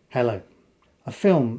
Hello.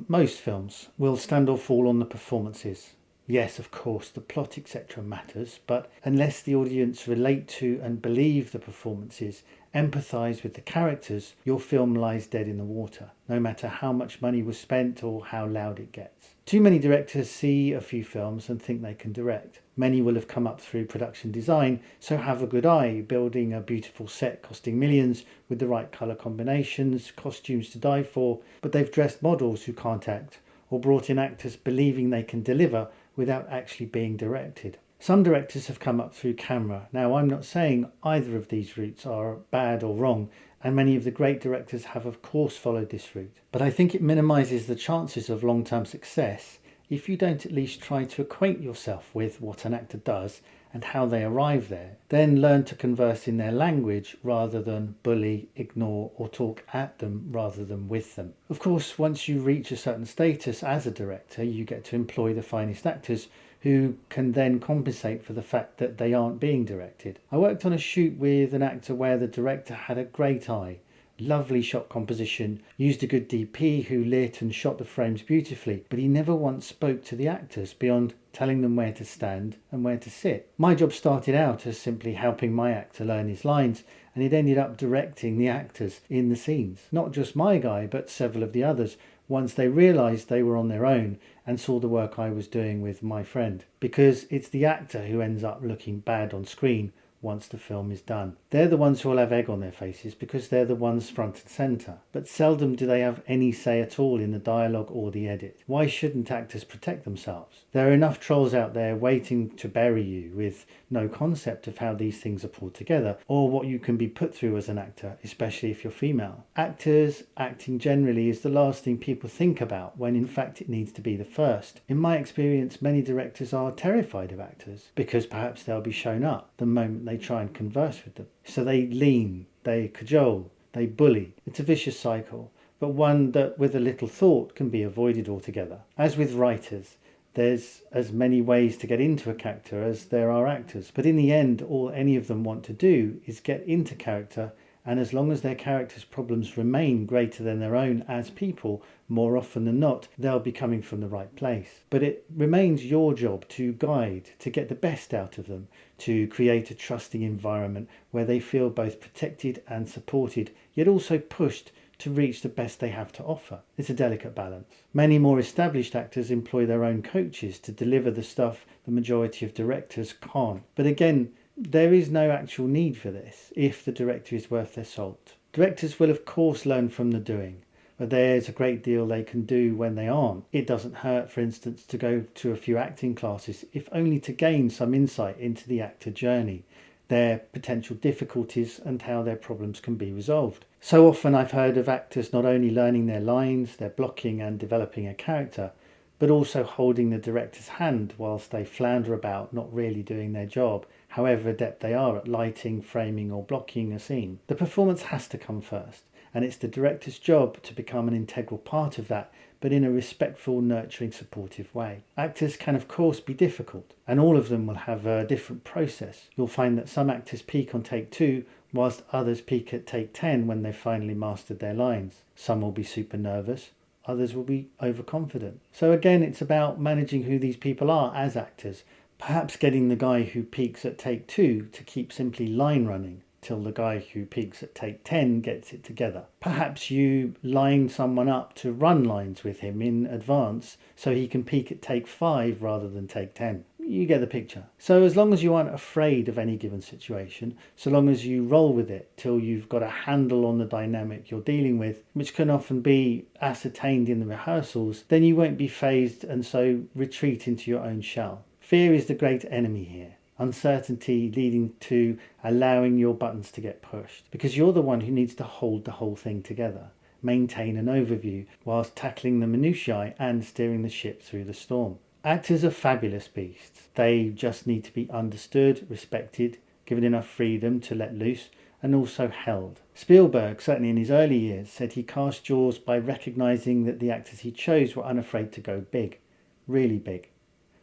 Most films, will stand or fall on the performances. Yes, of course, the plot, etc. matters, but unless the audience relate to and believe the performances, empathise with the characters, your film lies dead in the water, no matter how much money was spent or how loud it gets. Too many directors see a few films and think they can direct. Many will have come up through production design, so have a good eye, building a beautiful set costing millions with the right colour combinations, costumes to die for, but they've dressed models who can't act, or brought in actors believing they can deliver without actually being directed. Some directors have come up through camera. Now, I'm not saying either of these routes are bad or wrong, and many of the great directors have of course followed this route. But I think it minimises the chances of long-term success if you don't at least try to acquaint yourself with what an actor does and how they arrive there. Then learn to converse in their language rather than bully, ignore, or talk at them rather than with them. Of course, once you reach a certain status as a director, you get to employ the finest actors who can then compensate for the fact that they aren't being directed. I worked on a shoot with an actor where the director had a great eye, lovely shot composition, used a good DP who lit and shot the frames beautifully, but he never once spoke to the actors beyond telling them where to stand and where to sit. My job started out as simply helping my actor learn his lines, and it ended up directing the actors in the scenes. Not just my guy, but several of the others, once they realised they were on their own and saw the work I was doing with my friend. Because it's the actor who ends up looking bad on screen once the film is done. They're the ones who will have egg on their faces because they're the ones front and centre. But seldom do they have any say at all in the dialogue or the edit. Why shouldn't actors protect themselves? There are enough trolls out there waiting to bury you with no concept of how these things are pulled together or what you can be put through as an actor, especially if you're female. Actors acting generally is the last thing people think about when in fact it needs to be the first. In my experience, many directors are terrified of actors because perhaps they'll be shown up the moment they try and converse with them. So they lean, they cajole, they bully. It's a vicious cycle, but one that with a little thought can be avoided altogether. As with writers, there's as many ways to get into a character as there are actors, but in the end all any of them want to do is get into character, and as long as their character's problems remain greater than their own as people, more often than not, they'll be coming from the right place. But it remains your job to guide, to get the best out of them, to create a trusting environment where they feel both protected and supported, yet also pushed to reach the best they have to offer. It's a delicate balance. Many more established actors employ their own coaches to deliver the stuff the majority of directors can't. But again, there is no actual need for this if the director is worth their salt. Directors will of course learn from the doing, but there's a great deal they can do when they aren't. It doesn't hurt, for instance, to go to a few acting classes, if only to gain some insight into the actor journey, their potential difficulties and how their problems can be resolved. So often I've heard of actors not only learning their lines, their blocking and developing a character, but also holding the director's hand whilst they flounder about not really doing their job, however adept they are at lighting, framing or blocking a scene. The performance has to come first, and it's the director's job to become an integral part of that, but in a respectful, nurturing, supportive way. Actors can of course be difficult, and all of them will have a different process. You'll find that some actors peak on take 2, whilst others peak at take 10 when they've finally mastered their lines. Some will be super nervous, others will be overconfident. So again, it's about managing who these people are as actors. Perhaps getting the guy who peaks at take 2 to keep simply line running till the guy who peaks at take 10 gets it together. Perhaps you line someone up to run lines with him in advance so he can peak at take 5 rather than take 10. You get the picture. So as long as you aren't afraid of any given situation, so long as you roll with it till you've got a handle on the dynamic you're dealing with, which can often be ascertained in the rehearsals, then you won't be fazed and so retreat into your own shell. Fear is the great enemy here. Uncertainty leading to allowing your buttons to get pushed, because you're the one who needs to hold the whole thing together, maintain an overview whilst tackling the minutiae and steering the ship through the storm. Actors are fabulous beasts. They just need to be understood, respected, given enough freedom to let loose, and also held. Spielberg, certainly in his early years, said he cast Jaws by recognising that the actors he chose were unafraid to go big, really big.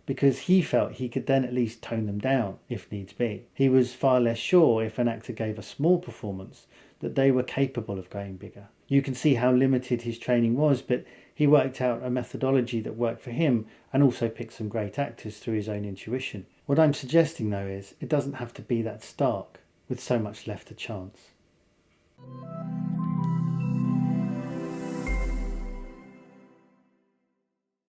because he felt he could then at least tone them down if needs be. He was far less sure if an actor gave a small performance that they were capable of going bigger. You can see how limited his training was, but he worked out a methodology that worked for him and also picked some great actors through his own intuition. What I'm suggesting though is it doesn't have to be that stark, with so much left to chance.